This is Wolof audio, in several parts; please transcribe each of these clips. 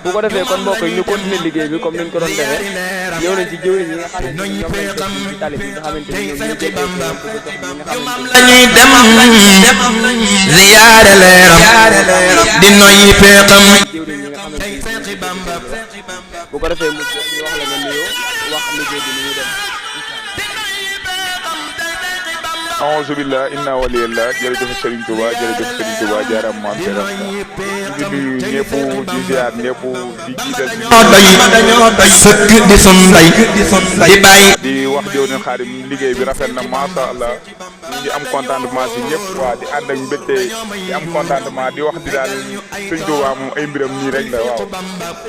bu ko defee kon mbokk yi ñu continuer liggéey bi comme niñ ko doon defee ñëw nañ ci jëwriñ ñi nga xamante ni ñoom lañ def ci tali bi nga xamante ni ñoom ñoo jëlee ko jox lañuy dem ziyaare leeram di noyyi peexam jëwriñ ñi nga xamante ni bu ko defee mu ñu wax la nga nuyoo wax liggéey bi ni ñu dem. a'uuzu billah inna waliyallah jërëjëf Serigne Touba jërëjëf Serigne Touba jaaram maam Seex ñu ngi nuyu ñëpp di ziar ñëpp di jiital dañoo doy sëkk di sun ndey di bàyyi di wax jow ne Xaadim liggéey bi rafet na masha Allah ñu ngi am contentement si ñëpp waa di ànd ak mbégte di am contentement di wax di daal Serigne Touba moom ay mbiram nii rek la waaw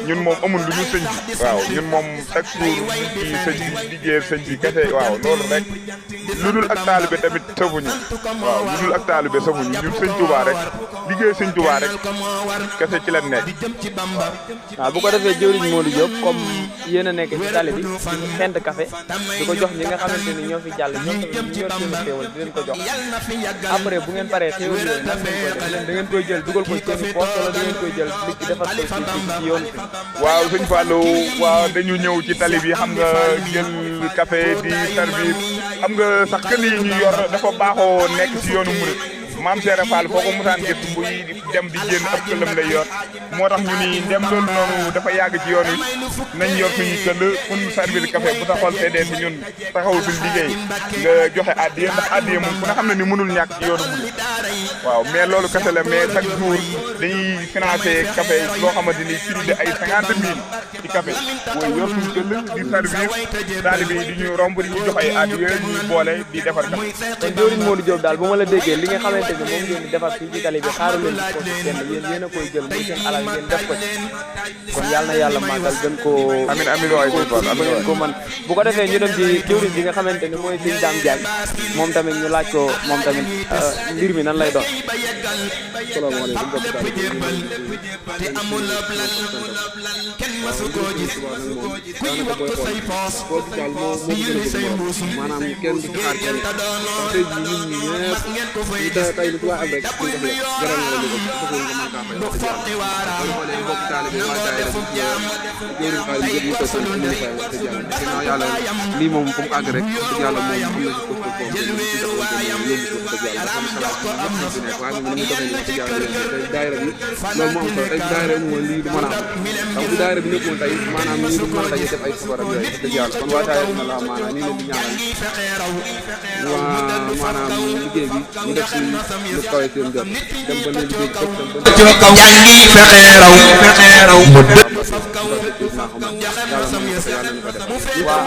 ñun moom amul lu ñu sëñ bi waaw ñun moom chaque jour ci sëñ bi liggéeyal sëñ bi kese waaw loolu rek lu dul ak taalibe tamit sëfuñu waaw lu dul ak taalibe sëfuñu ñun sëñ Touba rek liggéey sëñ Touba rek kese ci la nekk. waaw bu ko defee jëwriñ Modou Diop comme yéen a nekk ci tali bi di xent café di ko jox ñi nga xamante ni ñoo fi jàll ñoom tamit ñu yor seen xéewal di leen ko jox après bu ngeen paree xéewal yooyu nan ngeen koy def da ngeen koy jël dugal ko ci seen poche wala da ngeen koy jël nit ki defar ko ci yoon bi. waaw sëñ Fallou waaw dañu ñëw ci tali bi xam nga jël café di servir xam nga sax kër yi ñu yor dafa baaxoo nekk ci yoonu murid maam Seere Fall foo ko musaan gis buy dem di génn ab këllam lay yor moo tax ñu ni ndem loolu noonu dafa yàgg ci yoon wi nañ yor suñu këll pour servir café bu sa xol seedee si ñun taxaw suñ liggéey nga joxe addiya ndax addiya moom ku nga xam ne ni mënul ñàkk ci yoonu murid waaw mais loolu kese la mais chaque jour dañuy financé café loo xamante ni prix de ay 50 000 ci café booy yor suñu këll di servir taalibe yi di ñu romb di ñu jox ay addiya ñuy boole di defar café. kon jëwriñ Modou Diop daal bu ma la déggee li nga xamante ni moom ngeen di defar fii ci tali bi xaaru leen ci poche kenn yéen a koy jël muy seen alal ngeen def ko ci kon yàlla na yàlla màggal gën koo amiin amiin waay ngeen ko man bu ko defee ñu dem ci jëwriñ bi nga xamante ni mooy sëñ Dame Diagne moom tamit ñu laaj ko moom tamit mbir mi nan lay doon. maanaam kenn du xaar kenn tey jii ñun ñi ñëpp tey lu tubaab am rek ñu def la jaral na la ñu ko bëggoon nga mën kaa fay wax dëgg yàlla boo xoolee mbokk taalibe waa daayira bi jëwriñ xaalis yëpp ñu ko sant ñu fay wax dëgg yàlla ginnaaw yàlla lii moom fu mu àgg rek dëgg yàlla moom am na ci poste boobu ci defoon yóbbu ko dëgg yàlla am xalaat ñëpp ci nekk waaye moom ni mu doxee nii dëgg yàlla tey daayira bi loolu moo am solo tey daayira bi moom lii du mën a am donc bu daayira bi nekkoon tey maanaam ñii du mën a daje def ay safara ak yooyu dëgg yàlla kon waa daayira na la maanaam nii leen di ñaanal waa maanaam liggéey bi ñu def si lu kawe seen jot dem ba ne liggéey bi fekk dem ba jàngi fexe raw mu waaw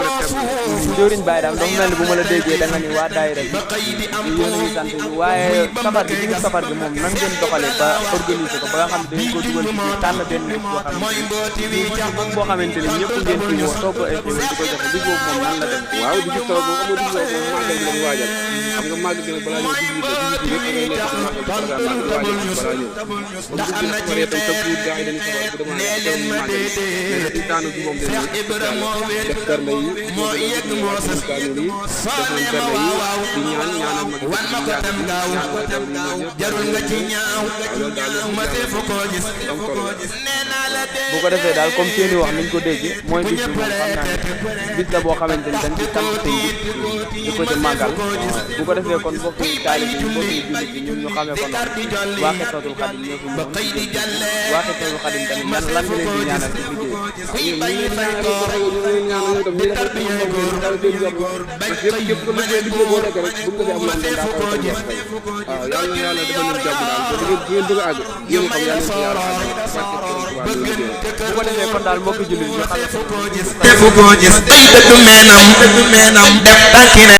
jëwriñ Baye daal dafa mel ni bu ma la déggee da nga ni waa daayira bi yéen a ngi sant waaye safar bi digg safar bi moom nan ngeen doxalee ba organiser ko ba nga xam ne dañ ko dugal ci biir tànn benn nit boo xamante ni ñëpp ngeen fi woo toog ay xéwal di ko joxe di boobu moom nan la dem. waaw di gis taw moom amoo di gis moom màggal gi lañ waajal xam nga màggal gi nag balaa ñëw digg rek ngay nekk ci màggal balaa ñëw comme bu gis safaree tam chaque jour gars yi dañuy safar bu demee dem màggal mais di tànn bi moom dañuy def berne yi moo gën a ñu wàcc kaamil yi def nañ berne yi di ñaanal mag yi ñaanal taw ni ñoom ñëpp jarul nga ci ñaaw loolu daal am solo bu ko defee daal comme seeni wax niñ ko dégg mooy bis bi moom xam naa ne bis la boo xamante ni dañ ci sant sëñ bi di ko ci màggal bu ko defee kon bokki taalibe yi bokki jullit yi ñun ñu xamee ko noonu waa Xidmatul Xadim ñoo fi ñëw waa Xidmatul Xadim tamit lan nga leen di ñaanal ci bu ko defee kon daal mbokki jullit ñu xam defu ko gis day dëgg meenam def tànki